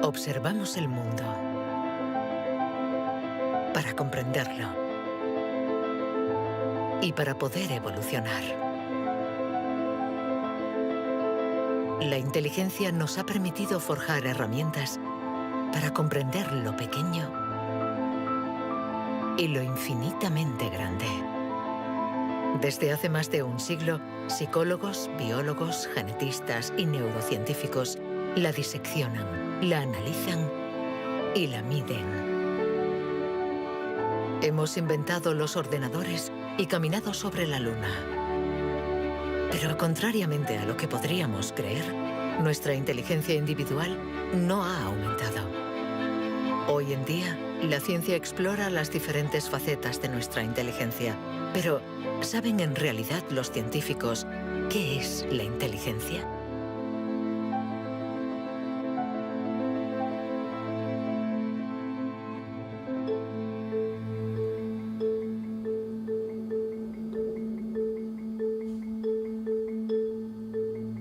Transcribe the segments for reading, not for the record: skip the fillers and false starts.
Observamos el mundo para comprenderlo y para poder evolucionar. La inteligencia nos ha permitido forjar herramientas para comprender lo pequeño y lo infinitamente grande. Desde hace más de un siglo, psicólogos, biólogos, genetistas y neurocientíficos la diseccionan, la analizan y la miden. Hemos inventado los ordenadores y caminado sobre la Luna. Pero contrariamente a lo que podríamos creer, nuestra inteligencia individual no ha aumentado. Hoy en día, la ciencia explora las diferentes facetas de nuestra inteligencia. Pero, ¿saben en realidad los científicos qué es la inteligencia?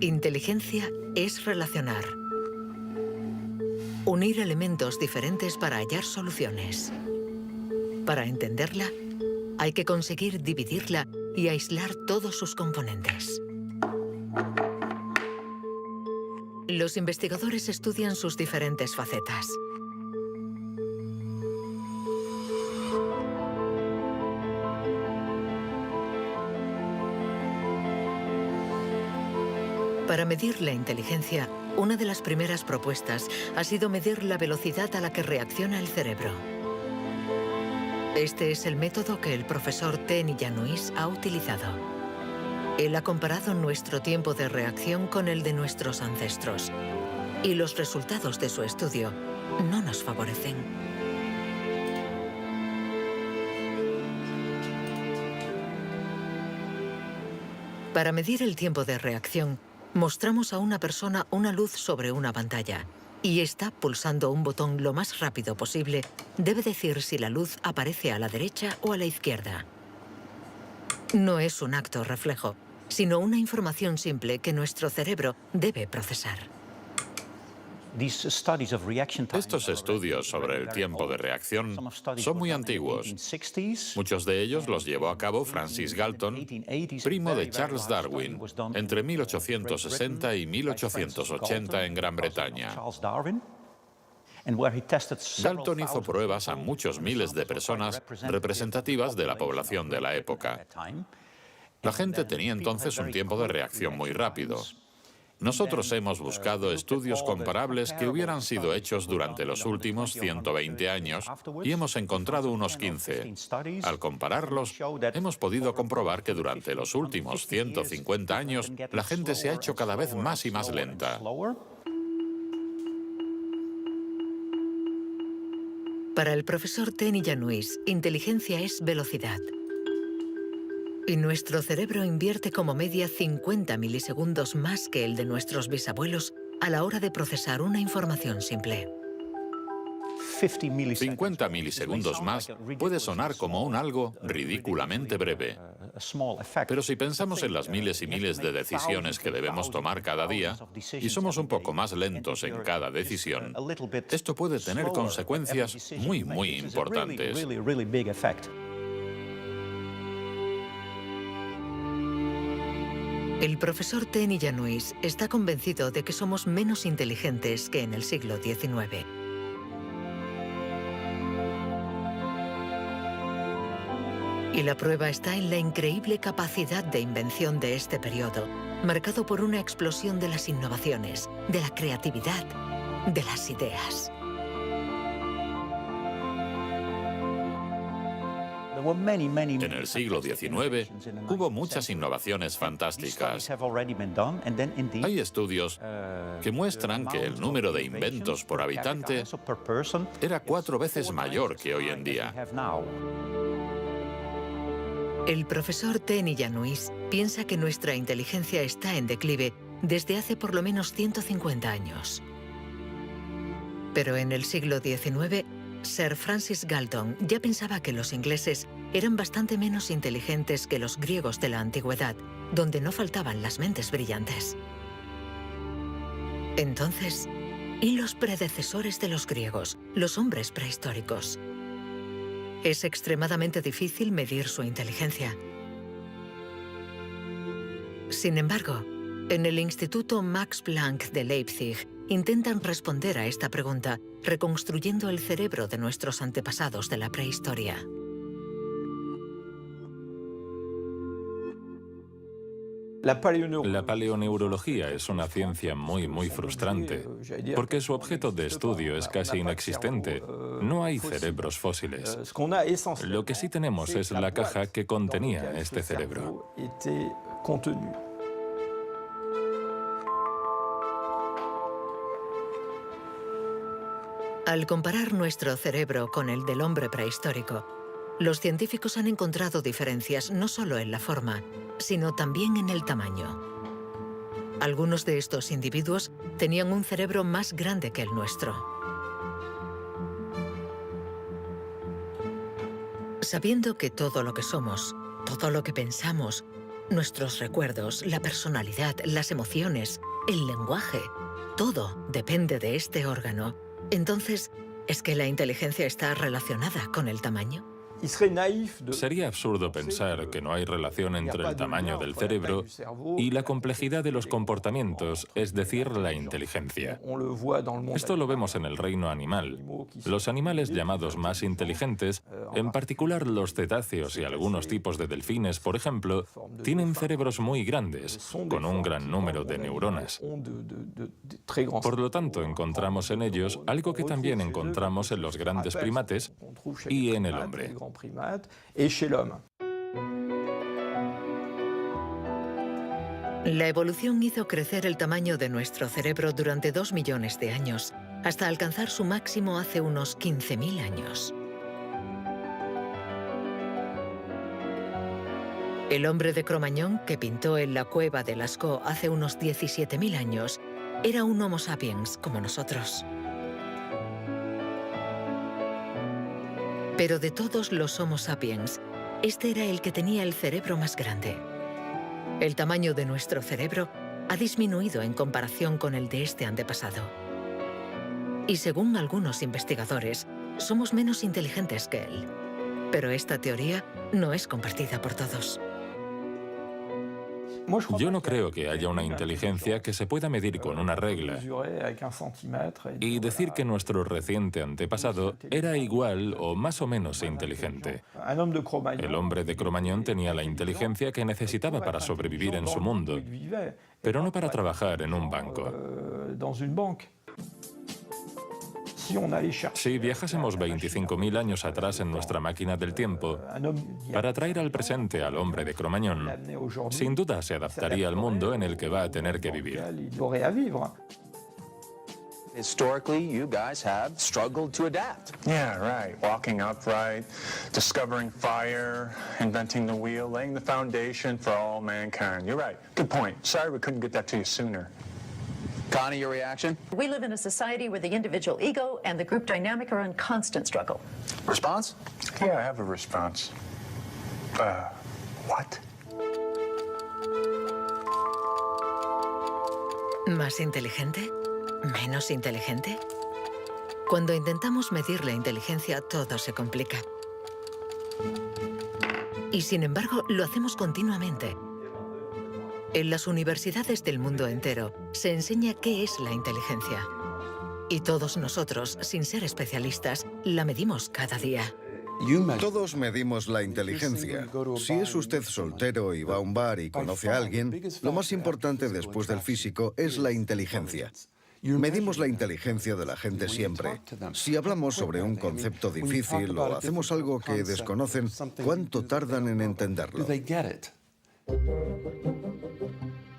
Inteligencia es relacionar, unir elementos diferentes para hallar soluciones. Para entenderla, hay que conseguir dividirla y aislar todos sus componentes. Los investigadores estudian sus diferentes facetas. Para medir la inteligencia, una de las primeras propuestas ha sido medir la velocidad a la que reacciona el cerebro. Este es el método que el profesor Tenny Januis ha utilizado. Él ha comparado nuestro tiempo de reacción con el de nuestros ancestros. Y los resultados de su estudio no nos favorecen. Para medir el tiempo de reacción, mostramos a una persona una luz sobre una pantalla y ésta, pulsando un botón lo más rápido posible, debe decir si la luz aparece a la derecha o a la izquierda. No es un acto reflejo, sino una información simple que nuestro cerebro debe procesar. Estos estudios sobre el tiempo de reacción son muy antiguos. Muchos de ellos los llevó a cabo Francis Galton, primo de Charles Darwin, entre 1860 y 1880 en Gran Bretaña. Galton hizo pruebas a muchos miles de personas representativas de la población de la época. La gente tenía entonces un tiempo de reacción muy rápido. Nosotros hemos buscado estudios comparables que hubieran sido hechos durante los últimos 120 años y hemos encontrado unos 15. Al compararlos, hemos podido comprobar que durante los últimos 150 años la gente se ha hecho cada vez más y más lenta. Para el profesor Tenny Januis, inteligencia es velocidad. Y nuestro cerebro invierte como media 50 milisegundos más que el de nuestros bisabuelos a la hora de procesar una información simple. 50 milisegundos más puede sonar como un algo ridículamente breve. Pero si pensamos en las miles y miles de decisiones que debemos tomar cada día, y somos un poco más lentos en cada decisión, esto puede tener consecuencias muy, muy importantes. El profesor Tenny Januis está convencido de que somos menos inteligentes que en el siglo XIX. Y la prueba está en la increíble capacidad de invención de este periodo, marcado por una explosión de las innovaciones, de la creatividad, de las ideas. En el siglo XIX hubo muchas innovaciones fantásticas. Hay estudios que muestran que el número de inventos por habitante era 4 veces mayor que hoy en día. El profesor Tenny Januis piensa que nuestra inteligencia está en declive desde hace por lo menos 150 años. Pero en el siglo XIX, Sir Francis Galton ya pensaba que los ingleses eran bastante menos inteligentes que los griegos de la antigüedad, donde no faltaban las mentes brillantes. Entonces, y los predecesores de los griegos, los hombres prehistóricos. Es extremadamente difícil medir su inteligencia. Sin embargo, en el Instituto Max Planck de Leipzig intentan responder a esta pregunta reconstruyendo el cerebro de nuestros antepasados de la prehistoria. La paleoneurología es una ciencia muy frustrante, porque su objeto de estudio es casi inexistente. No hay cerebros fósiles. Lo que sí tenemos es la caja que contenía este cerebro. Al comparar nuestro cerebro con el del hombre prehistórico, los científicos han encontrado diferencias no solo en la forma, sino también en el tamaño. Algunos de estos individuos tenían un cerebro más grande que el nuestro. Sabiendo que todo lo que somos, todo lo que pensamos, nuestros recuerdos, la personalidad, las emociones, el lenguaje, todo depende de este órgano, entonces, ¿es que la inteligencia está relacionada con el tamaño? Sería absurdo pensar que no hay relación entre el tamaño del cerebro y la complejidad de los comportamientos, es decir, la inteligencia. Esto lo vemos en el reino animal. Los animales llamados más inteligentes, en particular los cetáceos y algunos tipos de delfines, por ejemplo, tienen cerebros muy grandes, con un gran número de neuronas. Por lo tanto, encontramos en ellos algo que también encontramos en los grandes primates y en el hombre. La evolución hizo crecer el tamaño de nuestro cerebro durante 2 millones de años, hasta alcanzar su máximo hace unos 15.000 años. El hombre de Cro-Magnon, que pintó en la cueva de Lascaux hace unos 17.000 años, era un Homo sapiens como nosotros. Pero de todos los Homo sapiens, este era el que tenía el cerebro más grande. El tamaño de nuestro cerebro ha disminuido en comparación con el de este antepasado. Y según algunos investigadores, somos menos inteligentes que él. Pero esta teoría no es compartida por todos. Yo no creo que haya una inteligencia que se pueda medir con una regla y decir que nuestro reciente antepasado era igual o más o menos inteligente. El hombre de Cro-Magnon tenía la inteligencia que necesitaba para sobrevivir en su mundo, pero no para trabajar en un banco. Si viajásemos 25.000 años atrás en nuestra máquina del tiempo, para traer al presente al hombre de Cro-Magnon, sin duda se adaptaría al mundo en el que va a tener que vivir. Historically, you guys have struggled to adapt. Yeah, right. Walking upright, discovering fire, inventing the wheel, laying the foundation for all mankind. You're right. Good point. Sorry we couldn't get that to you sooner. Connie, your reaction? We live in a society where the individual ego and the group dynamic are in constant struggle. Response? Yeah, I have a response. What? ¿Más inteligente? ¿Menos inteligente? Cuando intentamos medir la inteligencia, todo se complica. Y sin embargo, lo hacemos continuamente. En las universidades del mundo entero se enseña qué es la inteligencia. Y todos nosotros, sin ser especialistas, la medimos cada día. Todos medimos la inteligencia. Si es usted soltero y va a un bar y conoce a alguien, lo más importante después del físico es la inteligencia. Medimos la inteligencia de la gente siempre. Si hablamos sobre un concepto difícil o hacemos algo que desconocen, ¿cuánto tardan en entenderlo?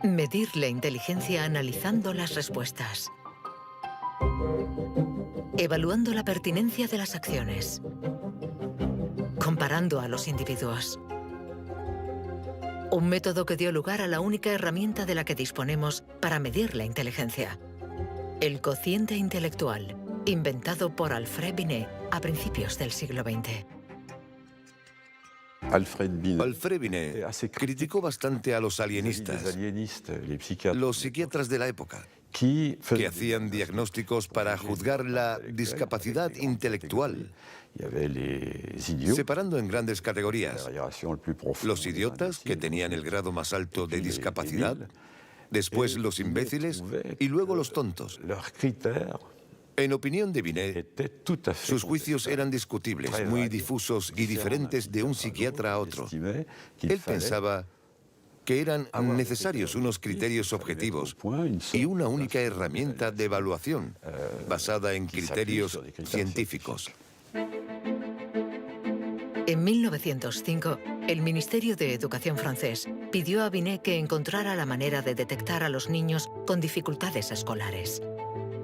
Medir la inteligencia analizando las respuestas. Evaluando la pertinencia de las acciones. Comparando a los individuos. Un método que dio lugar a la única herramienta de la que disponemos para medir la inteligencia. El cociente intelectual, inventado por Alfred Binet a principios del siglo XX. Alfred Binet criticó bastante a los alienistas, los psiquiatras de la época. que hacían diagnósticos para juzgar la discapacidad intelectual, separando en grandes categorías: los idiotas, que tenían el grado más alto de discapacidad, después los imbéciles y luego los tontos. En opinión de Binet, sus juicios eran discutibles, muy difusos y diferentes de un psiquiatra a otro. Él pensaba que eran necesarios unos criterios objetivos y una única herramienta de evaluación basada en criterios científicos. En 1905, el Ministerio de Educación francés pidió a Binet que encontrara la manera de detectar a los niños con dificultades escolares.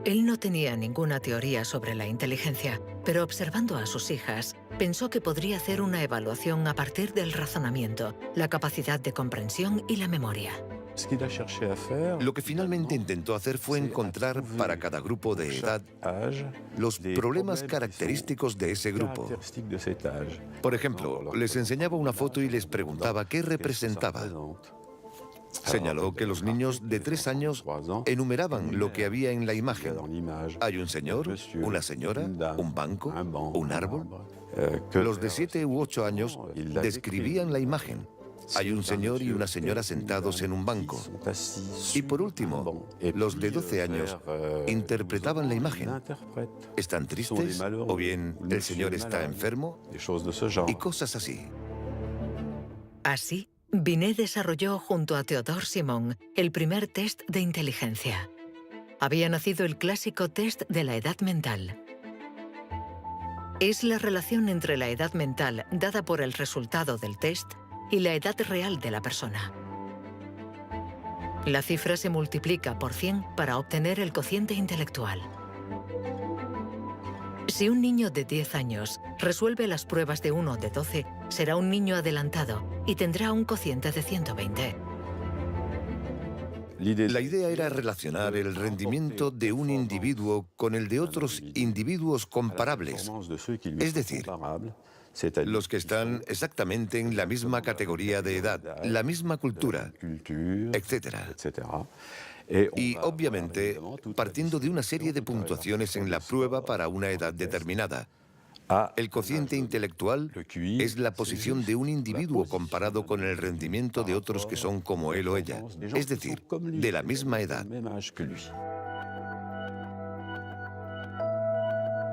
Él no tenía ninguna teoría sobre la inteligencia, pero observando a sus hijas, pensó que podría hacer una evaluación a partir del razonamiento, la capacidad de comprensión y la memoria. Lo que finalmente intentó hacer fue encontrar para cada grupo de edad los problemas característicos de ese grupo. Por ejemplo, les enseñaba una foto y les preguntaba qué representaba. Señaló que los niños de 3 años enumeraban lo que había en la imagen. Hay un señor, una señora, un banco, un árbol. Los de 7 u 8 años describían la imagen. Hay un señor y una señora sentados en un banco. Y por último, los de 12 años interpretaban la imagen. ¿Están tristes? ¿O bien el señor está enfermo? Y cosas así. Así, Binet desarrolló junto a Théodore Simon el primer test de inteligencia. Había nacido el clásico test de la edad mental. Es la relación entre la edad mental dada por el resultado del test y la edad real de la persona. La cifra se multiplica por 100 para obtener el cociente intelectual. Si un niño de 10 años resuelve las pruebas de uno de 12, será un niño adelantado y tendrá un cociente de 120. La idea era relacionar el rendimiento de un individuo con el de otros individuos comparables, es decir, los que están exactamente en la misma categoría de edad, la misma cultura, etc. Y, obviamente, partiendo de una serie de puntuaciones en la prueba para una edad determinada. El cociente intelectual es la posición de un individuo comparado con el rendimiento de otros que son como él o ella, es decir, de la misma edad.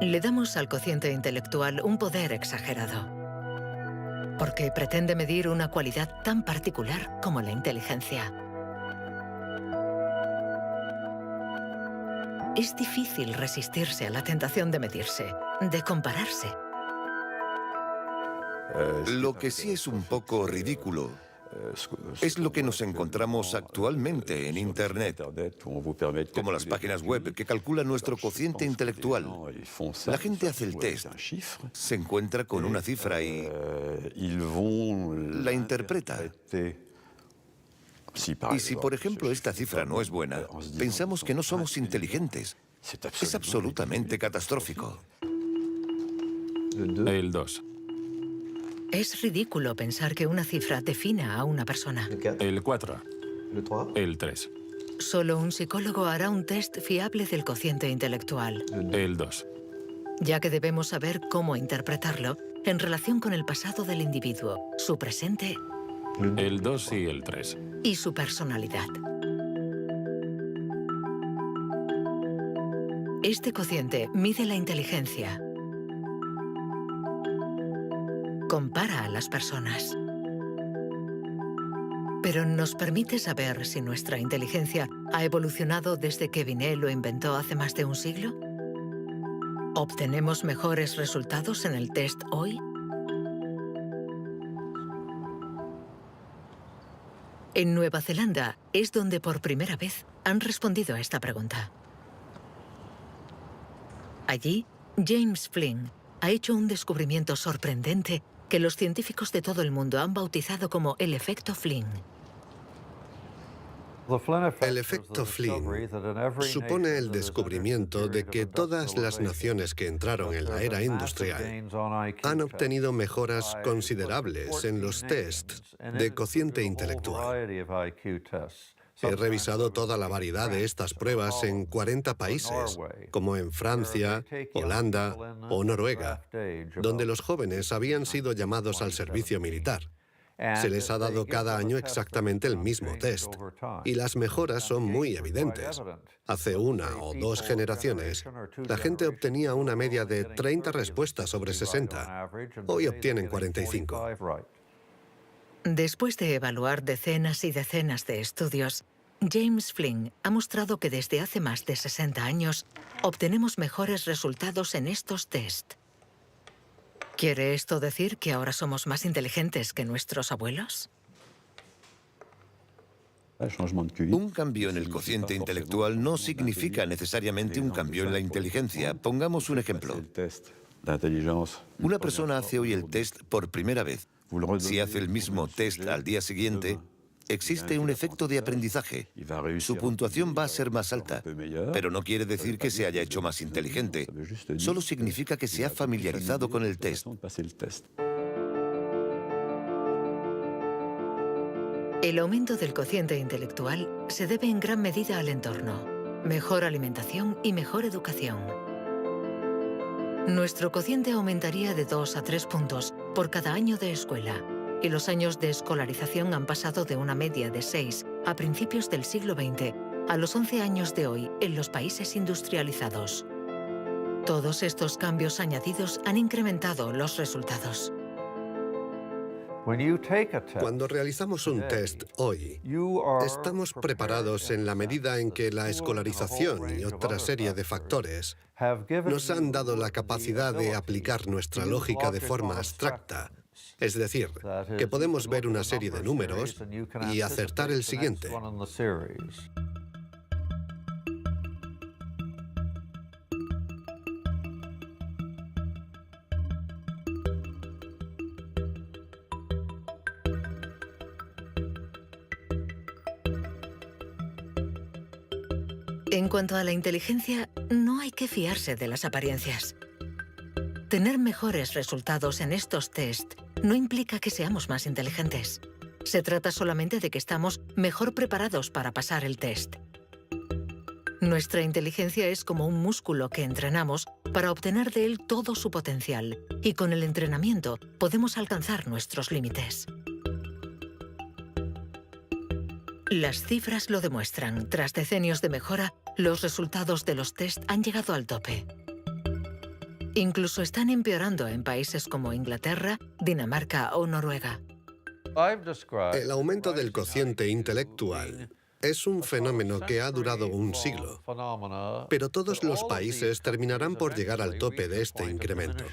Le damos al cociente intelectual un poder exagerado, porque pretende medir una cualidad tan particular como la inteligencia. Es difícil resistirse a la tentación de medirse, de compararse. Lo que sí es un poco ridículo es lo que nos encontramos actualmente en Internet, como las páginas web que calculan nuestro cociente intelectual. La gente hace el test, se encuentra con una cifra y la interpreta. Y si, por ejemplo, esta cifra no es buena, pensamos que no somos inteligentes. Es absolutamente catastrófico. El 2. Es ridículo pensar que una cifra defina a una persona. El 4. El 3. Solo un psicólogo hará un test fiable del cociente intelectual. El 2. Ya que debemos saber cómo interpretarlo en relación con el pasado del individuo, su presente El 2 y el 3. y su personalidad. Este cociente mide la inteligencia. Compara a las personas. Pero ¿nos permite saber si nuestra inteligencia ha evolucionado desde que Binet lo inventó hace más de un siglo? ¿Obtenemos mejores resultados en el test hoy? En Nueva Zelanda es donde por primera vez han respondido a esta pregunta. Allí, James Flynn ha hecho un descubrimiento sorprendente que los científicos de todo el mundo han bautizado como el efecto Flynn. El efecto Flynn supone el descubrimiento de que todas las naciones que entraron en la era industrial han obtenido mejoras considerables en los tests de cociente intelectual. He revisado toda la variedad de estas pruebas en 40 países, como en Francia, Holanda o Noruega, donde los jóvenes habían sido llamados al servicio militar. Se les ha dado cada año exactamente el mismo test, y las mejoras son muy evidentes. Hace 1 o 2 generaciones, la gente obtenía una media de 30 respuestas sobre 60. Hoy obtienen 45. Después de evaluar decenas y decenas de estudios, James Flynn ha mostrado que desde hace más de 60 años obtenemos mejores resultados en estos test. ¿Quiere esto decir que ahora somos más inteligentes que nuestros abuelos? Un cambio en el cociente intelectual no significa necesariamente un cambio en la inteligencia. Pongamos un ejemplo. Una persona hace hoy el test por primera vez. Si hace el mismo test al día siguiente, existe un efecto de aprendizaje. Su puntuación va a ser más alta, pero no quiere decir que se haya hecho más inteligente. Solo significa que se ha familiarizado con el test. El aumento del cociente intelectual se debe en gran medida al entorno, mejor alimentación y mejor educación. Nuestro cociente aumentaría de 2 a 3 puntos por cada año de escuela, y los años de escolarización han pasado de una media de 6 a principios del siglo XX a los 11 años de hoy en los países industrializados. Todos estos cambios añadidos han incrementado los resultados. Cuando realizamos un test hoy, estamos preparados en la medida en que la escolarización y otra serie de factores nos han dado la capacidad de aplicar nuestra lógica de forma abstracta. Es decir, que podemos ver una serie de números y acertar el siguiente. En cuanto a la inteligencia, no hay que fiarse de las apariencias. Tener mejores resultados en estos test no implica que seamos más inteligentes. Se trata solamente de que estamos mejor preparados para pasar el test. Nuestra inteligencia es como un músculo que entrenamos para obtener de él todo su potencial, y con el entrenamiento podemos alcanzar nuestros límites. Las cifras lo demuestran. Tras decenios de mejora, los resultados de los test han llegado al tope. Incluso están empeorando en países como Inglaterra, Dinamarca o Noruega. El aumento del cociente intelectual es un fenómeno que ha durado un siglo, pero todos los países terminarán por llegar al tope de este incremento.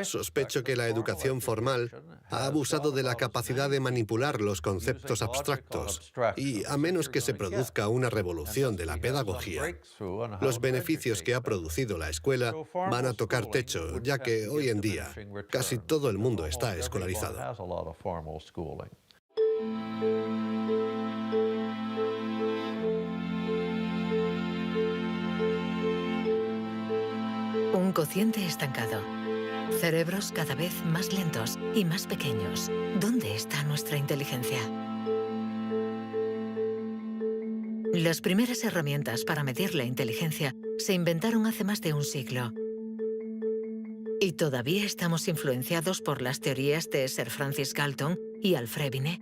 Sospecho que la educación formal ha abusado de la capacidad de manipular los conceptos abstractos y, a menos que se produzca una revolución de la pedagogía, los beneficios que ha producido la escuela van a tocar techo, ya que hoy en día casi todo el mundo está escolarizado. Un cociente estancado. Cerebros cada vez más lentos y más pequeños. ¿Dónde está nuestra inteligencia? Las primeras herramientas para medir la inteligencia se inventaron hace más de un siglo. Y todavía estamos influenciados por las teorías de Sir Francis Galton y Alfred Binet.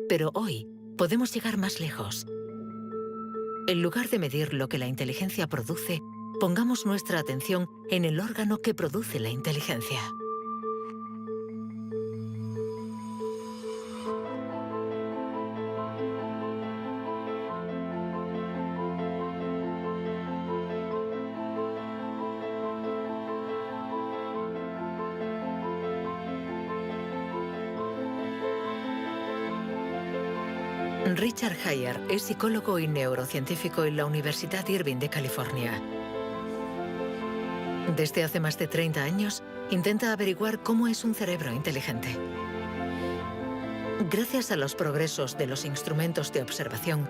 Pero hoy podemos llegar más lejos. En lugar de medir lo que la inteligencia produce, pongamos nuestra atención en el órgano que produce la inteligencia. Richard Heyer es psicólogo y neurocientífico en la Universidad Irving de California. Desde hace más de 30 años, intenta averiguar cómo es un cerebro inteligente. Gracias a los progresos de los instrumentos de observación,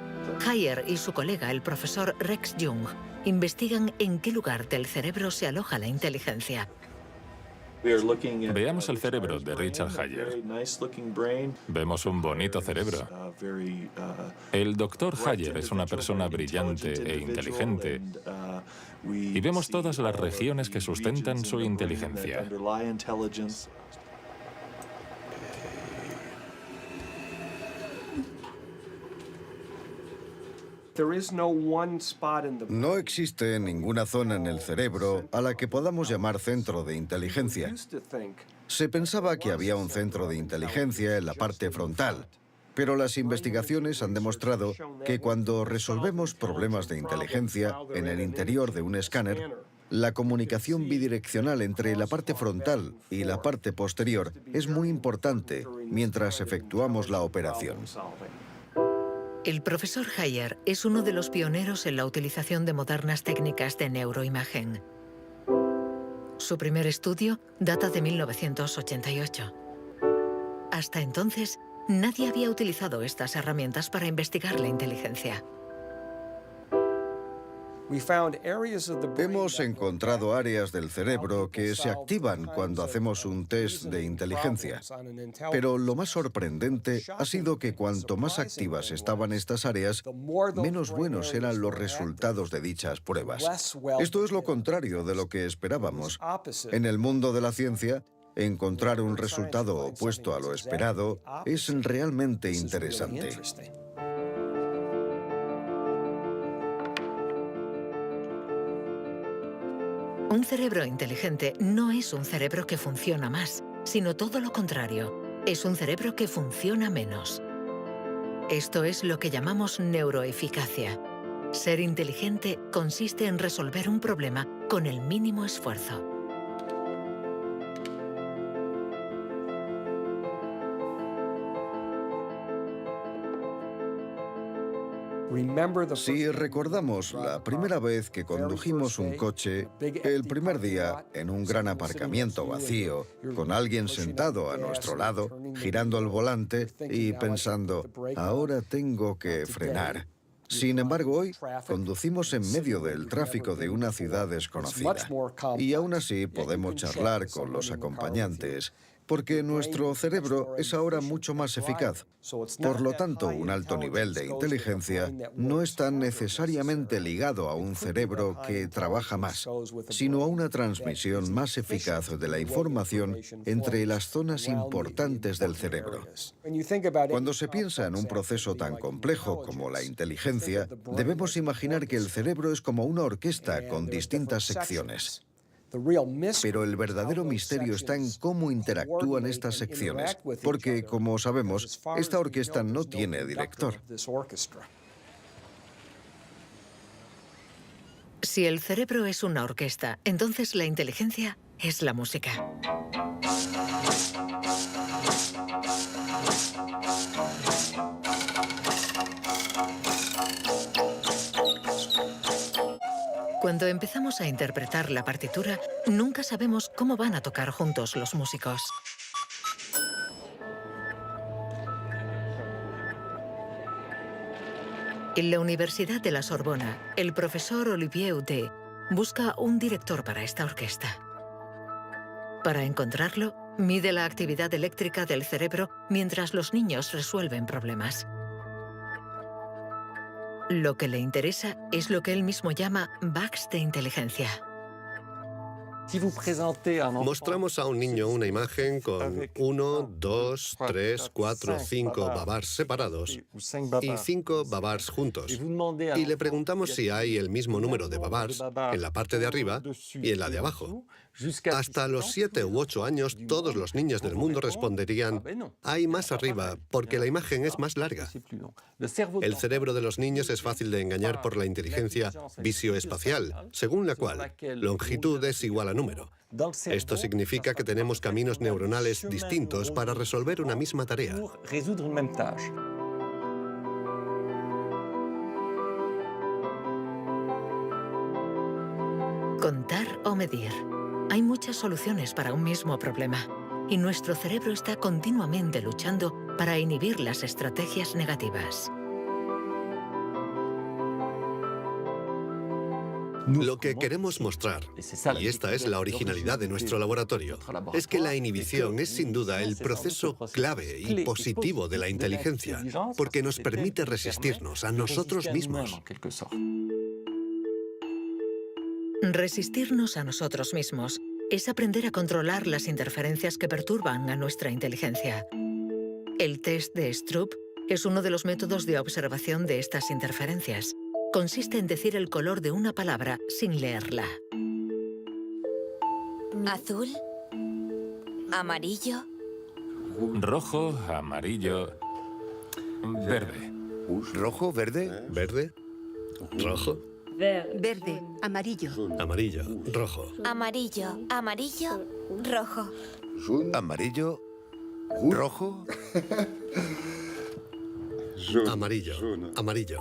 Heyer y su colega, el profesor Rex Jung, investigan en qué lugar del cerebro se aloja la inteligencia. Veamos el cerebro de Richard Hayer. Vemos un bonito cerebro. El doctor Hayer es una persona brillante e inteligente y vemos todas las regiones que sustentan su inteligencia. No existe ninguna zona en el cerebro a la que podamos llamar centro de inteligencia. Se pensaba que había un centro de inteligencia en la parte frontal, pero las investigaciones han demostrado que cuando resolvemos problemas de inteligencia en el interior de un escáner, la comunicación bidireccional entre la parte frontal y la parte posterior es muy importante mientras efectuamos la operación. El profesor Hayer es uno de los pioneros en la utilización de modernas técnicas de neuroimagen. Su primer estudio data de 1988. Hasta entonces, nadie había utilizado estas herramientas para investigar la inteligencia. Hemos encontrado áreas del cerebro que se activan cuando hacemos un test de inteligencia. Pero lo más sorprendente ha sido que cuanto más activas estaban estas áreas, menos buenos eran los resultados de dichas pruebas. Esto es lo contrario de lo que esperábamos. En el mundo de la ciencia, encontrar un resultado opuesto a lo esperado es realmente interesante. Un cerebro inteligente no es un cerebro que funciona más, sino todo lo contrario. Es un cerebro que funciona menos. Esto es lo que llamamos neuroeficacia. Ser inteligente consiste en resolver un problema con el mínimo esfuerzo. Si recordamos la primera vez que condujimos un coche, el primer día en un gran aparcamiento vacío, con alguien sentado a nuestro lado, girando el volante y pensando, ahora tengo que frenar. Sin embargo, hoy conducimos en medio del tráfico de una ciudad desconocida y aún así podemos charlar con los acompañantes, porque nuestro cerebro es ahora mucho más eficaz. Por lo tanto, un alto nivel de inteligencia no está necesariamente ligado a un cerebro que trabaja más, sino a una transmisión más eficaz de la información entre las zonas importantes del cerebro. Cuando se piensa en un proceso tan complejo como la inteligencia, debemos imaginar que el cerebro es como una orquesta con distintas secciones. Pero el verdadero misterio está en cómo interactúan estas secciones, porque, como sabemos, esta orquesta no tiene director. Si el cerebro es una orquesta, entonces la inteligencia es la música. Cuando empezamos a interpretar la partitura, nunca sabemos cómo van a tocar juntos los músicos. En la Universidad de la Sorbona, el profesor Olivier Houdet busca un director para esta orquesta. Para encontrarlo, mide la actividad eléctrica del cerebro mientras los niños resuelven problemas. Lo que le interesa es lo que él mismo llama bugs de inteligencia. Mostramos a un niño una imagen con 1, 2, 3, 4, 5 babars separados y 5 babars juntos. Y le preguntamos si hay el mismo número de babars en la parte de arriba y en la de abajo. Hasta los 7 u 8 años, todos los niños del mundo responderían, hay más arriba, porque la imagen es más larga. El cerebro de los niños es fácil de engañar por la inteligencia visioespacial, según la cual longitud es igual a número. Esto significa que tenemos caminos neuronales distintos para resolver una misma tarea. Contar o medir. Hay muchas soluciones para un mismo problema, y nuestro cerebro está continuamente luchando para inhibir las estrategias negativas. Lo que queremos mostrar, y esta es la originalidad de nuestro laboratorio, es que la inhibición es sin duda el proceso clave y positivo de la inteligencia, porque nos permite resistirnos a nosotros mismos. Resistirnos a nosotros mismos es aprender a controlar las interferencias que perturban a nuestra inteligencia. El test de Stroop es uno de los métodos de observación de estas interferencias. Consiste en decir el color de una palabra sin leerla. Azul, amarillo, rojo, amarillo, verde. ¿Rojo, verde? ¿Verde? ¿Rojo? verde, amarillo, Amarillo, rojo. amarillo, amarillo, rojo. ¿Amarillo? ¿Rojo? Amarillo, amarillo.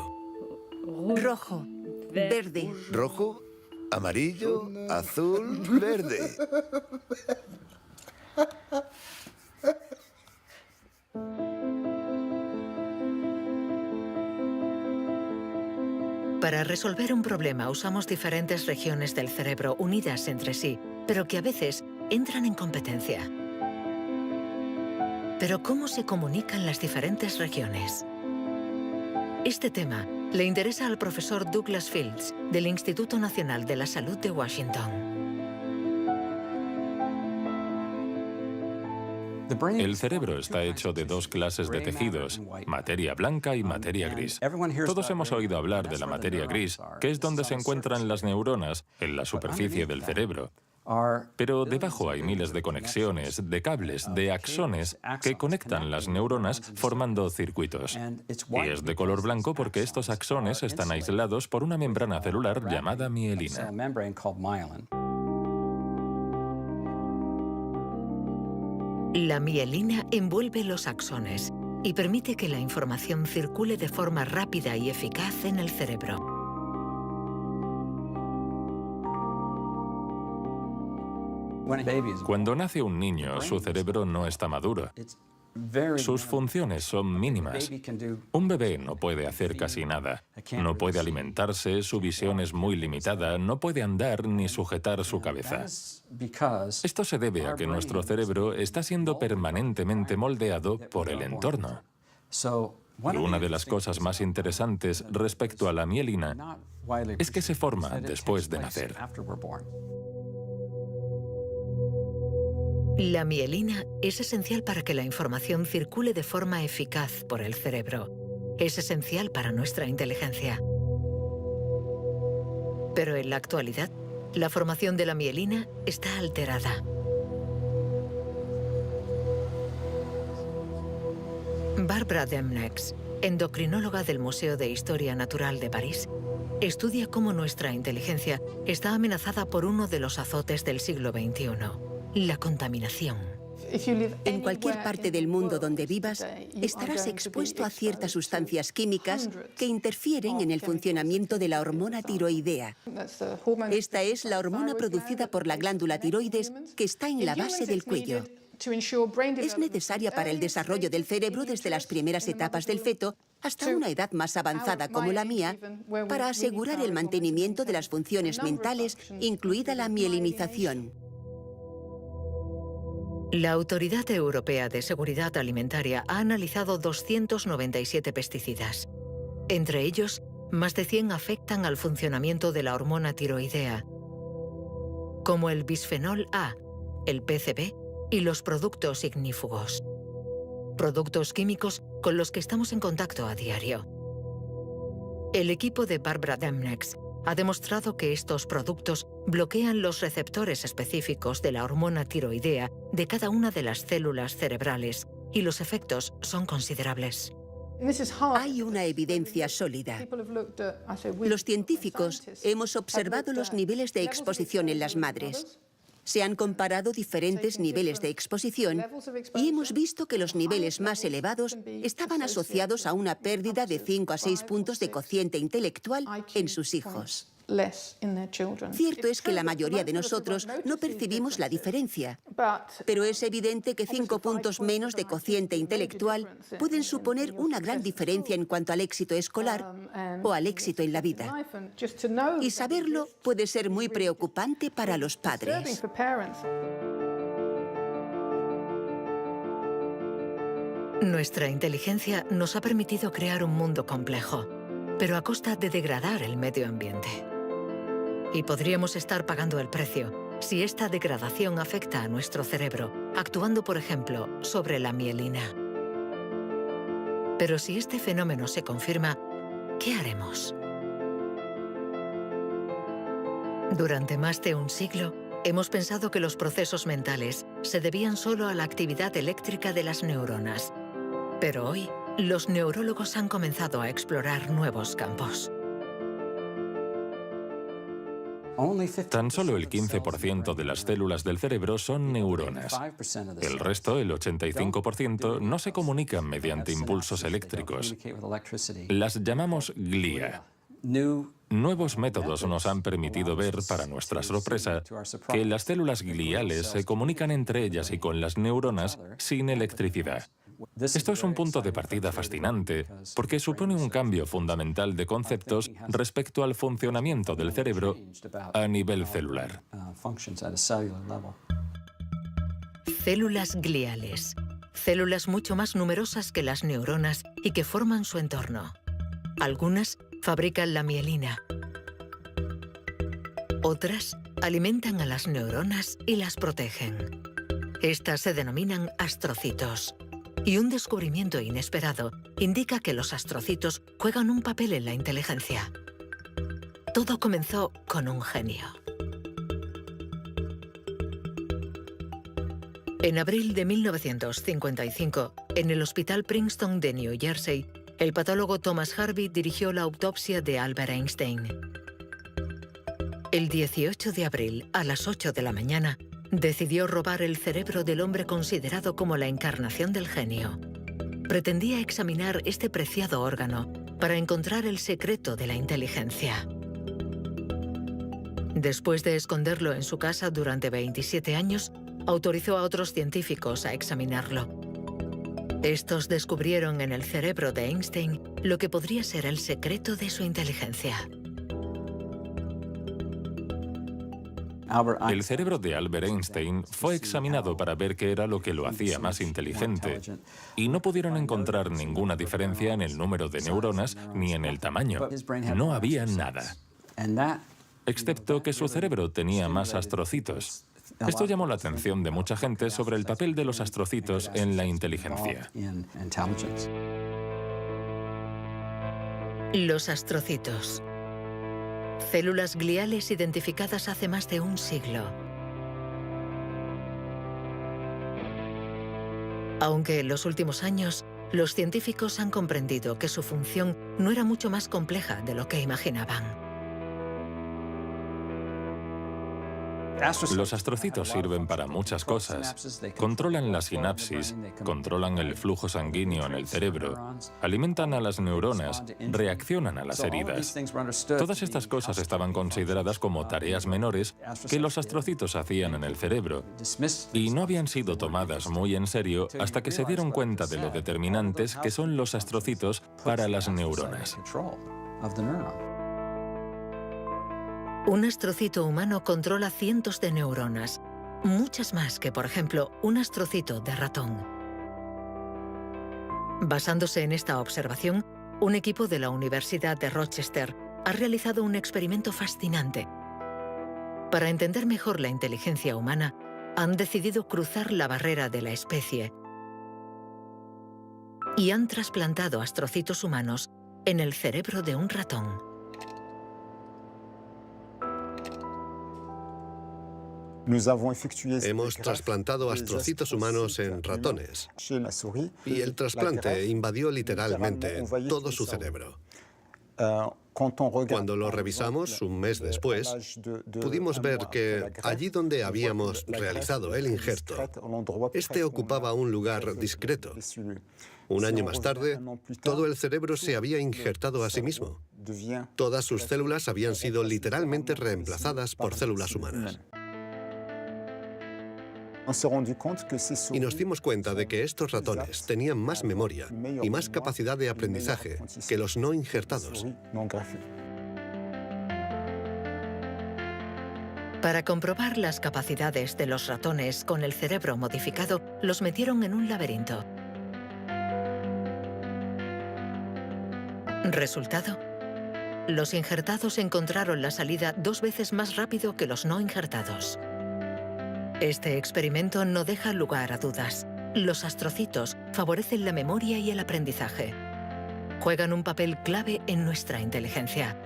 Rojo, verde, ¿Rojo? ¿Amarillo? ¿Azul? ¿Verde? Para resolver un problema usamos diferentes regiones del cerebro unidas entre sí, pero que a veces entran en competencia. Pero ¿cómo se comunican las diferentes regiones? Este tema le interesa al profesor Douglas Fields, del Instituto Nacional de la Salud de Washington. El cerebro está hecho de dos clases de tejidos, materia blanca y materia gris. Todos hemos oído hablar de la materia gris, que es donde se encuentran las neuronas, en la superficie del cerebro. Pero debajo hay miles de conexiones, de cables, de axones que conectan las neuronas formando circuitos. Y es de color blanco porque estos axones están aislados por una membrana celular llamada mielina. La mielina envuelve los axones y permite que la información circule de forma rápida y eficaz en el cerebro. Cuando nace un niño, su cerebro no está maduro. Sus funciones son mínimas. Un bebé no puede hacer casi nada. No puede alimentarse, su visión es muy limitada, no puede andar ni sujetar su cabeza. Esto se debe a que nuestro cerebro está siendo permanentemente moldeado por el entorno. Y una de las cosas más interesantes respecto a la mielina es que se forma después de nacer. La mielina es esencial para que la información circule de forma eficaz por el cerebro. Es esencial para nuestra inteligencia. Pero en la actualidad, la formación de la mielina está alterada. Barbara Demnex, endocrinóloga del Museo de Historia Natural de París, estudia cómo nuestra inteligencia está amenazada por uno de los azotes del siglo XXI. La contaminación. En cualquier parte del mundo donde vivas, estarás expuesto a ciertas sustancias químicas que interfieren en el funcionamiento de la hormona tiroidea. Esta es la hormona producida por la glándula tiroides que está en la base del cuello. Es necesaria para el desarrollo del cerebro desde las primeras etapas del feto hasta una edad más avanzada como la mía, para asegurar el mantenimiento de las funciones mentales, incluida la mielinización. La Autoridad Europea de Seguridad Alimentaria ha analizado 297 pesticidas. Entre ellos, más de 100 afectan al funcionamiento de la hormona tiroidea, como el bisfenol A, el PCB y los productos ignífugos. Productos químicos con los que estamos en contacto a diario. El equipo de Barbara Demnex ha demostrado que estos productos bloquean los receptores específicos de la hormona tiroidea de cada una de las células cerebrales y los efectos son considerables. Hay una evidencia sólida. Los científicos hemos observado los niveles de exposición en las madres. Se han comparado diferentes niveles de exposición y hemos visto que los niveles más elevados estaban asociados a una pérdida de 5 a 6 puntos de cociente intelectual en sus hijos. Cierto es que la mayoría de nosotros no percibimos la diferencia, pero es evidente que 5 puntos menos de cociente intelectual pueden suponer una gran diferencia en cuanto al éxito escolar o al éxito en la vida. Y saberlo puede ser muy preocupante para los padres. Nuestra inteligencia nos ha permitido crear un mundo complejo, pero a costa de degradar el medio ambiente. Y podríamos estar pagando el precio si esta degradación afecta a nuestro cerebro, actuando, por ejemplo, sobre la mielina. Pero si este fenómeno se confirma, ¿qué haremos? Durante más de un siglo, hemos pensado que los procesos mentales se debían solo a la actividad eléctrica de las neuronas. Pero hoy, los neurólogos han comenzado a explorar nuevos campos. Tan solo el 15% de las células del cerebro son neuronas. El resto, el 85%, no se comunican mediante impulsos eléctricos. Las llamamos glía. Nuevos métodos nos han permitido ver, para nuestra sorpresa, que las células gliales se comunican entre ellas y con las neuronas sin electricidad. Esto es un punto de partida fascinante, porque supone un cambio fundamental de conceptos respecto al funcionamiento del cerebro a nivel celular. Células gliales. Células mucho más numerosas que las neuronas y que forman su entorno. Algunas fabrican la mielina. Otras alimentan a las neuronas y las protegen. Estas se denominan astrocitos. Y un descubrimiento inesperado indica que los astrocitos juegan un papel en la inteligencia. Todo comenzó con un genio. En abril de 1955, en el Hospital Princeton de New Jersey, el patólogo Thomas Harvey dirigió la autopsia de Albert Einstein. El 18 de abril, a las 8 de la mañana, decidió robar el cerebro del hombre considerado como la encarnación del genio. Pretendía examinar este preciado órgano para encontrar el secreto de la inteligencia. Después de esconderlo en su casa durante 27 años, autorizó a otros científicos a examinarlo. Estos descubrieron en el cerebro de Einstein lo que podría ser el secreto de su inteligencia. El cerebro de Albert Einstein fue examinado para ver qué era lo que lo hacía más inteligente, y no pudieron encontrar ninguna diferencia en el número de neuronas ni en el tamaño. No había nada, excepto que su cerebro tenía más astrocitos. Esto llamó la atención de mucha gente sobre el papel de los astrocitos en la inteligencia. Los astrocitos. Células gliales identificadas hace más de un siglo. Aunque en los últimos años, los científicos han comprendido que su función no era mucho más compleja de lo que imaginaban. Los astrocitos sirven para muchas cosas. Controlan la sinapsis, controlan el flujo sanguíneo en el cerebro, alimentan a las neuronas, reaccionan a las heridas. Todas estas cosas estaban consideradas como tareas menores que los astrocitos hacían en el cerebro, y no habían sido tomadas muy en serio hasta que se dieron cuenta de lo determinantes que son los astrocitos para las neuronas. Un astrocito humano controla cientos de neuronas, muchas más que, por ejemplo, un astrocito de ratón. Basándose en esta observación, un equipo de la Universidad de Rochester ha realizado un experimento fascinante. Para entender mejor la inteligencia humana, han decidido cruzar la barrera de la especie y han trasplantado astrocitos humanos en el cerebro de un ratón. Hemos trasplantado astrocitos humanos en ratones y el trasplante invadió literalmente todo su cerebro. Cuando lo revisamos un mes después, pudimos ver que allí donde habíamos realizado el injerto, este ocupaba un lugar discreto. Un año más tarde, todo el cerebro se había injertado a sí mismo. Todas sus células habían sido literalmente reemplazadas por células humanas. Y nos dimos cuenta de que estos ratones tenían más memoria y más capacidad de aprendizaje que los no injertados. Para comprobar las capacidades de los ratones con el cerebro modificado, los metieron en un laberinto. Resultado: los injertados encontraron la salida 2 veces más rápido que los no injertados. Este experimento no deja lugar a dudas. Los astrocitos favorecen la memoria y el aprendizaje. Juegan un papel clave en nuestra inteligencia.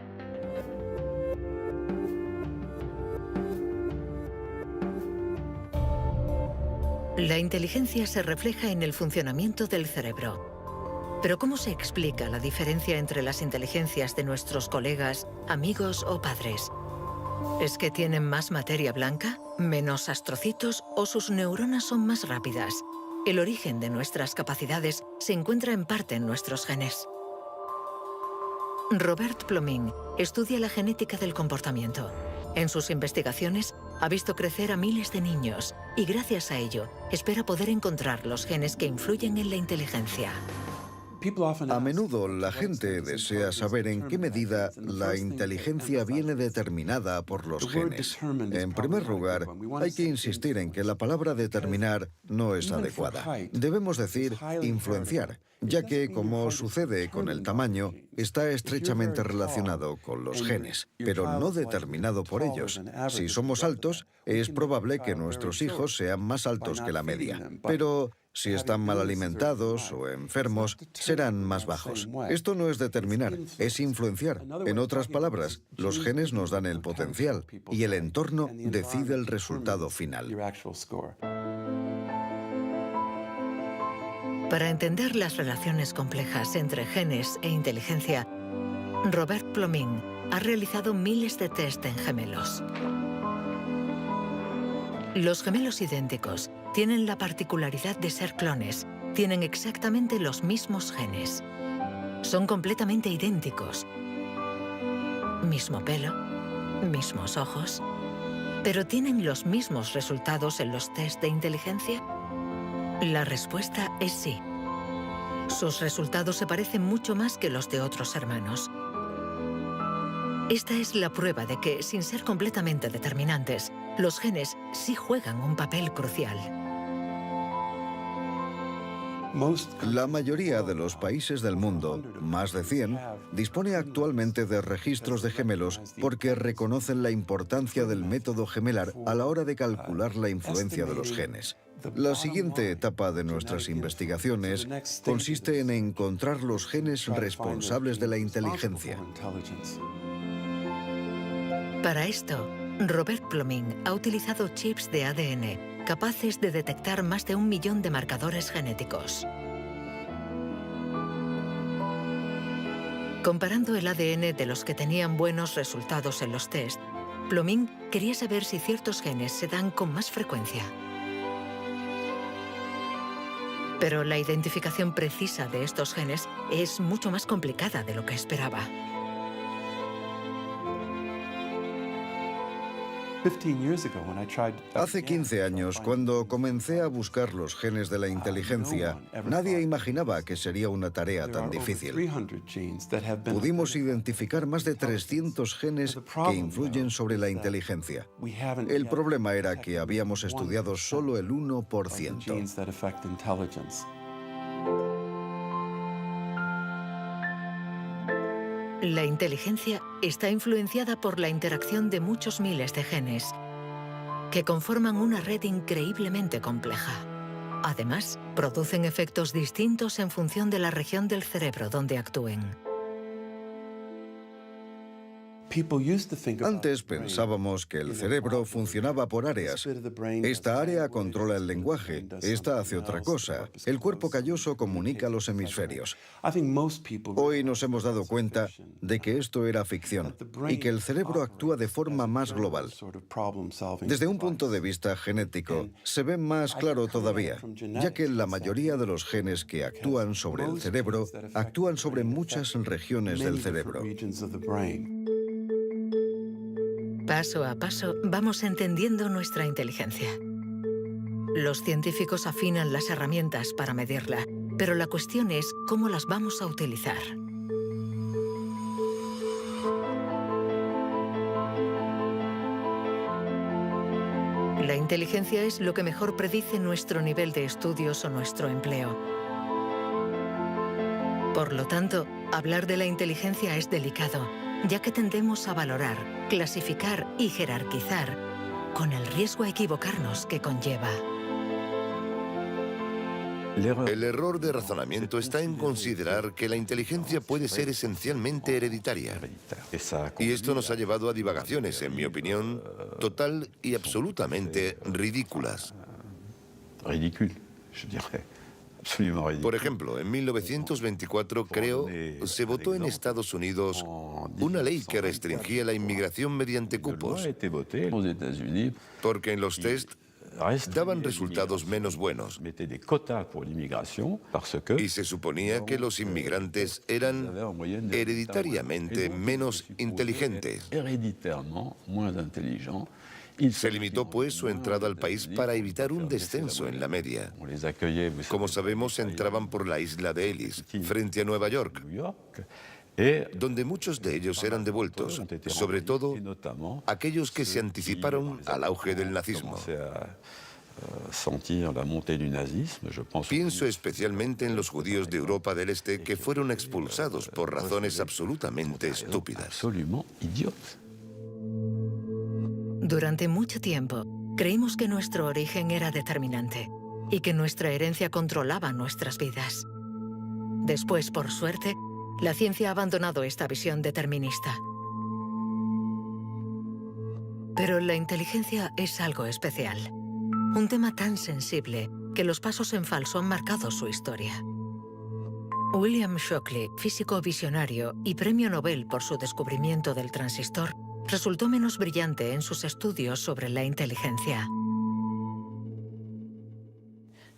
La inteligencia se refleja en el funcionamiento del cerebro. Pero ¿cómo se explica la diferencia entre las inteligencias de nuestros colegas, amigos o padres? ¿Es que tienen más materia blanca, menos astrocitos o sus neuronas son más rápidas? El origen de nuestras capacidades se encuentra en parte en nuestros genes. Robert Plomin estudia la genética del comportamiento. En sus investigaciones ha visto crecer a miles de niños y gracias a ello espera poder encontrar los genes que influyen en la inteligencia. A menudo la gente desea saber en qué medida la inteligencia viene determinada por los genes. En primer lugar, hay que insistir en que la palabra determinar no es adecuada. Debemos decir influenciar, ya que, como sucede con el tamaño, está estrechamente relacionado con los genes, pero no determinado por ellos. Si somos altos, es probable que nuestros hijos sean más altos que la media, pero si están mal alimentados o enfermos, serán más bajos. Esto no es determinar, es influenciar. En otras palabras, los genes nos dan el potencial y el entorno decide el resultado final. Para entender las relaciones complejas entre genes e inteligencia, Robert Plomin ha realizado miles de test en gemelos. Los gemelos idénticos tienen la particularidad de ser clones, tienen exactamente los mismos genes. Son completamente idénticos. Mismo pelo, mismos ojos, pero ¿tienen los mismos resultados en los test de inteligencia? La respuesta es sí. Sus resultados se parecen mucho más que los de otros hermanos. Esta es la prueba de que, sin ser completamente determinantes, los genes sí juegan un papel crucial. La mayoría de los países del mundo, más de 100, dispone actualmente de registros de gemelos porque reconocen la importancia del método gemelar a la hora de calcular la influencia de los genes. La siguiente etapa de nuestras investigaciones consiste en encontrar los genes responsables de la inteligencia. Para esto, Robert Plomin ha utilizado chips de ADN capaces de detectar más de 1 millón de marcadores genéticos. Comparando el ADN de los que tenían buenos resultados en los test, Plomin quería saber si ciertos genes se dan con más frecuencia. Pero la identificación precisa de estos genes es mucho más complicada de lo que esperaba. Hace 15 años, cuando comencé a buscar los genes de la inteligencia, nadie imaginaba que sería una tarea tan difícil. Pudimos identificar más de 300 genes que influyen sobre la inteligencia. El problema era que habíamos estudiado solo el 1%. La inteligencia está influenciada por la interacción de muchos miles de genes que conforman una red increíblemente compleja. Además, producen efectos distintos en función de la región del cerebro donde actúen. Antes pensábamos que el cerebro funcionaba por áreas. Esta área controla el lenguaje, esta hace otra cosa. El cuerpo calloso comunica los hemisferios. Hoy nos hemos dado cuenta de que esto era ficción y que el cerebro actúa de forma más global. Desde un punto de vista genético, se ve más claro todavía, ya que la mayoría de los genes que actúan sobre el cerebro actúan sobre muchas regiones del cerebro. Paso a paso vamos entendiendo nuestra inteligencia. Los científicos afinan las herramientas para medirla, pero la cuestión es cómo las vamos a utilizar. La inteligencia es lo que mejor predice nuestro nivel de estudios o nuestro empleo. Por lo tanto, hablar de la inteligencia es delicado, ya que tendemos a valorar, clasificar y jerarquizar, con el riesgo a equivocarnos que conlleva. El error de razonamiento está en considerar que la inteligencia puede ser esencialmente hereditaria. Y esto nos ha llevado a divagaciones, en mi opinión, total y absolutamente ridículas. Por ejemplo, en 1924, creo, se votó en Estados Unidos una ley que restringía la inmigración mediante cupos, porque en los test daban resultados menos buenos. Y se suponía que los inmigrantes eran hereditariamente menos inteligentes. Se limitó, pues, su entrada al país para evitar un descenso en la media. Como sabemos, entraban por la isla de Ellis, frente a Nueva York, donde muchos de ellos eran devueltos, sobre todo aquellos que se anticiparon al auge del nazismo. Pienso especialmente en los judíos de Europa del Este que fueron expulsados por razones absolutamente estúpidas. Durante mucho tiempo, creímos que nuestro origen era determinante y que nuestra herencia controlaba nuestras vidas. Después, por suerte, la ciencia ha abandonado esta visión determinista. Pero la inteligencia es algo especial. Un tema tan sensible que los pasos en falso han marcado su historia. William Shockley, físico visionario y premio Nobel por su descubrimiento del transistor, resultó menos brillante en sus estudios sobre la inteligencia.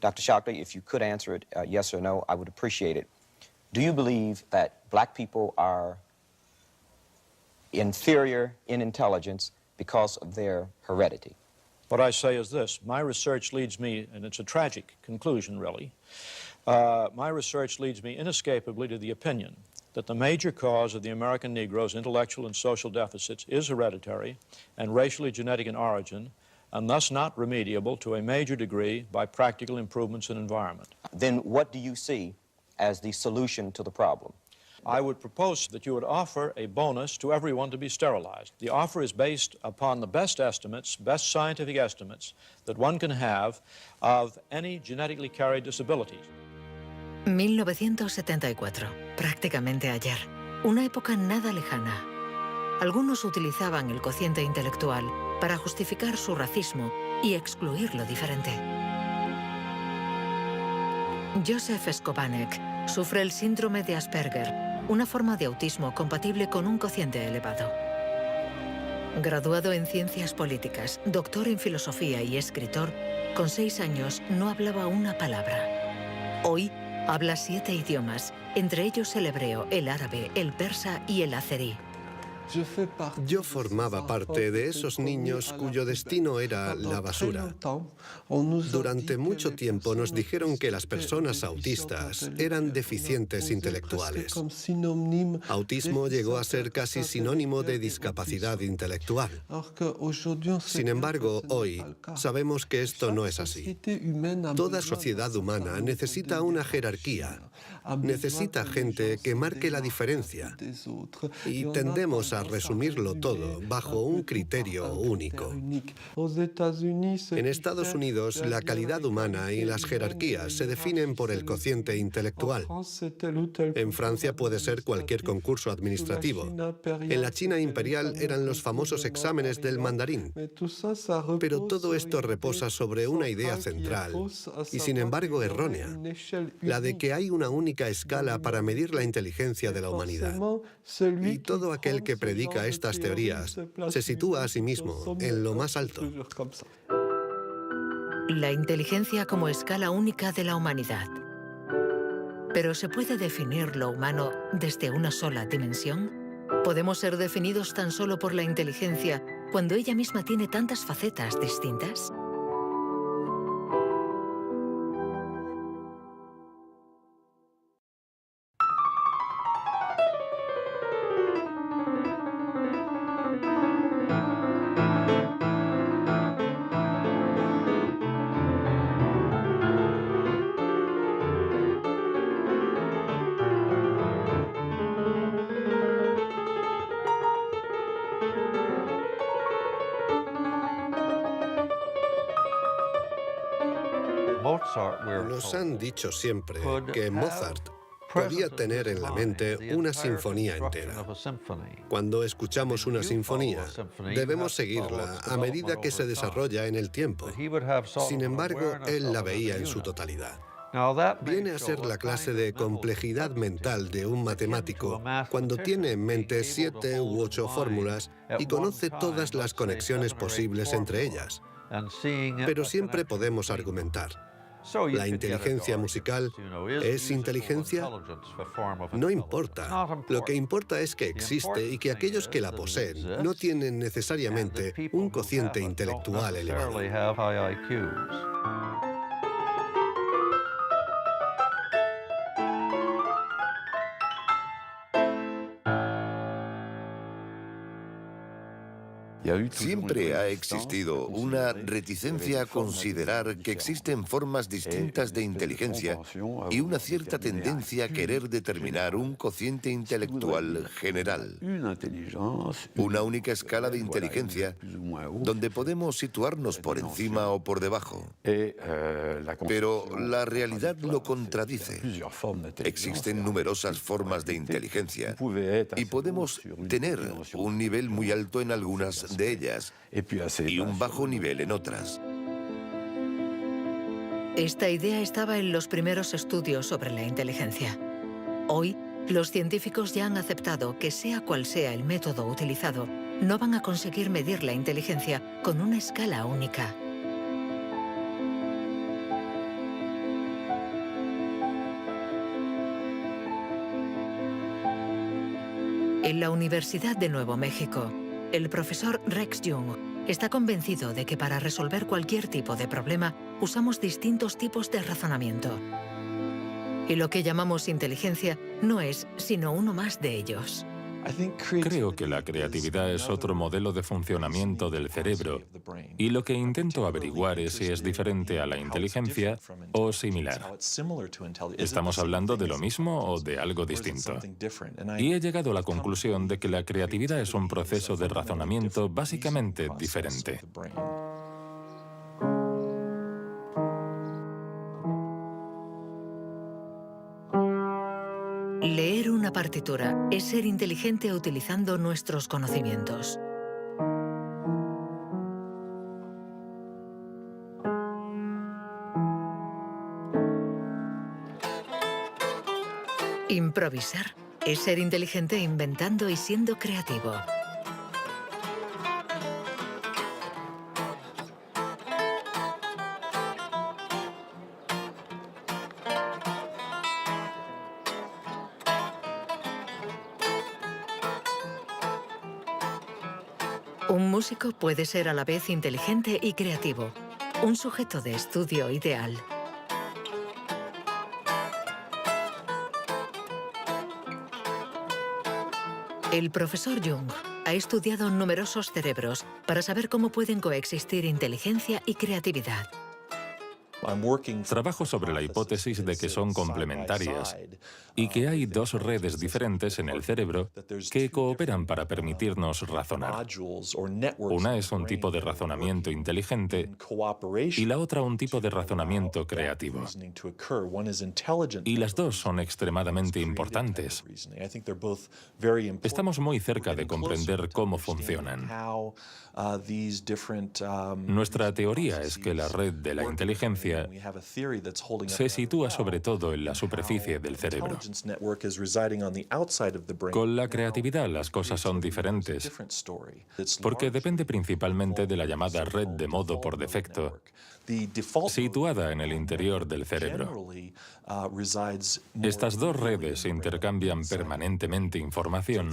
Dr. Shockley, if you could answer it yes or no, I would appreciate it. Do you believe that black people are inferior in intelligence because of their heredity? What I say is this. My research leads me, and it's a tragic conclusion, really, my research leads me inescapably to the opinion that the major cause of the American Negro's intellectual and social deficits is hereditary and racially genetic in origin, and thus not remediable to a major degree by practical improvements in environment. Then what do you see as the solution to the problem? I would propose that you would offer a bonus to everyone to be sterilized. The offer is based upon the best estimates, best scientific estimates that one can have of any genetically carried disabilities. 1974, prácticamente ayer. Una época nada lejana. Algunos utilizaban el cociente intelectual para justificar su racismo y excluir lo diferente. Joseph Skobanek sufre el síndrome de Asperger, una forma de autismo compatible con un cociente elevado. Graduado en ciencias políticas, doctor en filosofía y escritor, con 6 años no hablaba una palabra. Hoy habla 7 idiomas, entre ellos el hebreo, el árabe, el persa y el azerí. Yo formaba parte de esos niños cuyo destino era la basura. Durante mucho tiempo nos dijeron que las personas autistas eran deficientes intelectuales. Autismo llegó a ser casi sinónimo de discapacidad intelectual. Sin embargo, hoy sabemos que esto no es así. Toda sociedad humana necesita una jerarquía, necesita gente que marque la diferencia. Y tendemos a resumirlo todo bajo un criterio único. En Estados Unidos, la calidad humana y las jerarquías se definen por el cociente intelectual. En Francia puede ser cualquier concurso administrativo. En la China imperial eran los famosos exámenes del mandarín. Pero todo esto reposa sobre una idea central, y sin embargo errónea, la de que hay una única escala para medir la inteligencia de la humanidad. Y todo aquel que predica estas teorías se sitúa a sí mismo en lo más alto. La inteligencia como escala única de la humanidad. ¿Pero se puede definir lo humano desde una sola dimensión? ¿Podemos ser definidos tan solo por la inteligencia cuando ella misma tiene tantas facetas distintas? Nos han dicho siempre que Mozart podía tener en la mente una sinfonía entera. Cuando escuchamos una sinfonía, debemos seguirla a medida que se desarrolla en el tiempo. Sin embargo, él la veía en su totalidad. Viene a ser la clase de complejidad mental de un matemático cuando tiene en mente 7 u 8 fórmulas y conoce todas las conexiones posibles entre ellas. Pero siempre podemos argumentar. ¿La inteligencia musical es inteligencia? No importa. Lo que importa es que existe y que aquellos que la poseen no tienen necesariamente un cociente intelectual elevado. Siempre ha existido una reticencia a considerar que existen formas distintas de inteligencia y una cierta tendencia a querer determinar un cociente intelectual general. Una única escala de inteligencia donde podemos situarnos por encima o por debajo. Pero la realidad lo contradice. Existen numerosas formas de inteligencia y podemos tener un nivel muy alto en algunas de ellas y un bajo nivel en otras. Esta idea estaba en los primeros estudios sobre la inteligencia. Hoy, los científicos ya han aceptado que sea cual sea el método utilizado, no van a conseguir medir la inteligencia con una escala única. En la Universidad de Nuevo México, el profesor Rex Jung está convencido de que para resolver cualquier tipo de problema usamos distintos tipos de razonamiento. Y lo que llamamos inteligencia no es sino uno más de ellos. Creo que la creatividad es otro modelo de funcionamiento del cerebro y lo que intento averiguar es si es diferente a la inteligencia o similar. ¿Estamos hablando de lo mismo o de algo distinto? Y he llegado a la conclusión de que la creatividad es un proceso de razonamiento básicamente diferente. Leer una partitura es ser inteligente utilizando nuestros conocimientos. Improvisar es ser inteligente inventando y siendo creativo. Un músico puede ser a la vez inteligente y creativo, un sujeto de estudio ideal. El profesor Jung ha estudiado numerosos cerebros para saber cómo pueden coexistir inteligencia y creatividad. Trabajo sobre la hipótesis de que son complementarias y que hay dos redes diferentes en el cerebro que cooperan para permitirnos razonar. Una es un tipo de razonamiento inteligente y la otra un tipo de razonamiento creativo. Y las dos son extremadamente importantes. Estamos muy cerca de comprender cómo funcionan. Nuestra teoría es que la red de la inteligencia se sitúa sobre todo en la superficie del cerebro. Con la creatividad las cosas son diferentes, porque depende principalmente de la llamada red de modo por defecto, situada en el interior del cerebro. Estas dos redes intercambian permanentemente información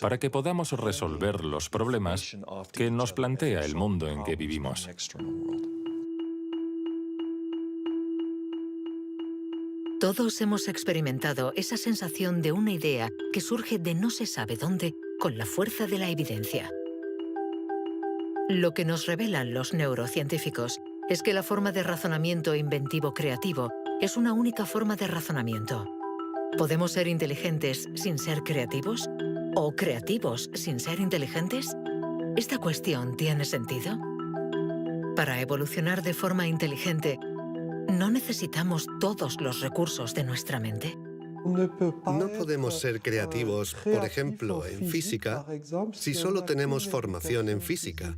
para que podamos resolver los problemas que nos plantea el mundo en que vivimos. Todos hemos experimentado esa sensación de una idea que surge de no se sabe dónde con la fuerza de la evidencia. Lo que nos revelan los neurocientíficos es que la forma de razonamiento inventivo-creativo es una única forma de razonamiento. ¿Podemos ser inteligentes sin ser creativos? ¿O creativos sin ser inteligentes? ¿Esta cuestión tiene sentido? Para evolucionar de forma inteligente, ¿no necesitamos todos los recursos de nuestra mente? No podemos ser creativos, por ejemplo, en física, si solo tenemos formación en física.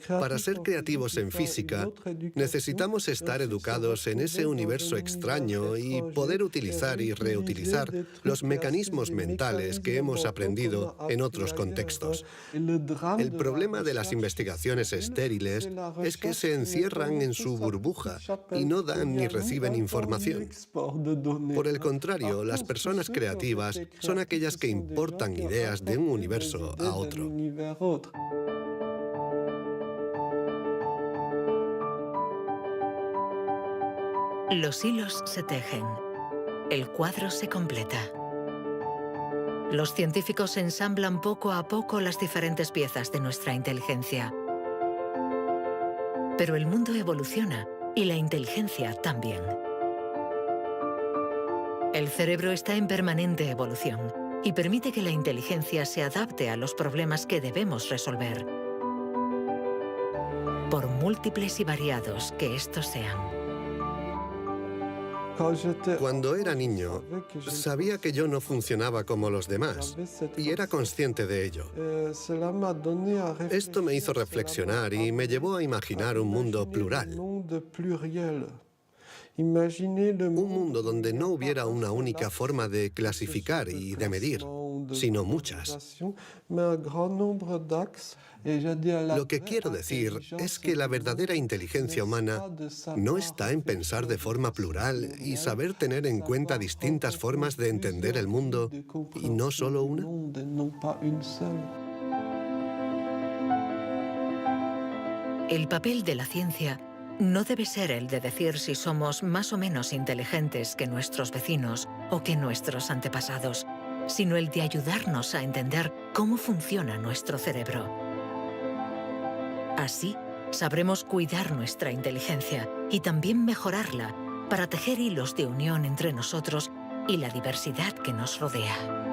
Para ser creativos en física, necesitamos estar educados en ese universo extraño y poder utilizar y reutilizar los mecanismos mentales que hemos aprendido en otros contextos. El problema de las investigaciones estériles es que se encierran en su burbuja y no dan ni reciben información. Por el contrario, las personas creativas son aquellas que importan ideas de un universo a otro. Los hilos se tejen. El cuadro se completa. Los científicos ensamblan poco a poco las diferentes piezas de nuestra inteligencia. Pero el mundo evoluciona y la inteligencia también. El cerebro está en permanente evolución y permite que la inteligencia se adapte a los problemas que debemos resolver, por múltiples y variados que estos sean. Cuando era niño, sabía que yo no funcionaba como los demás y era consciente de ello. Esto me hizo reflexionar y me llevó a imaginar un mundo plural. Un mundo donde no hubiera una única forma de clasificar y de medir, sino muchas. Lo que quiero decir es que la verdadera inteligencia humana no está en pensar de forma plural y saber tener en cuenta distintas formas de entender el mundo y no solo una. El papel de la ciencia no debe ser el de decir si somos más o menos inteligentes que nuestros vecinos o que nuestros antepasados, sino el de ayudarnos a entender cómo funciona nuestro cerebro. Así, sabremos cuidar nuestra inteligencia y también mejorarla para tejer hilos de unión entre nosotros y la diversidad que nos rodea.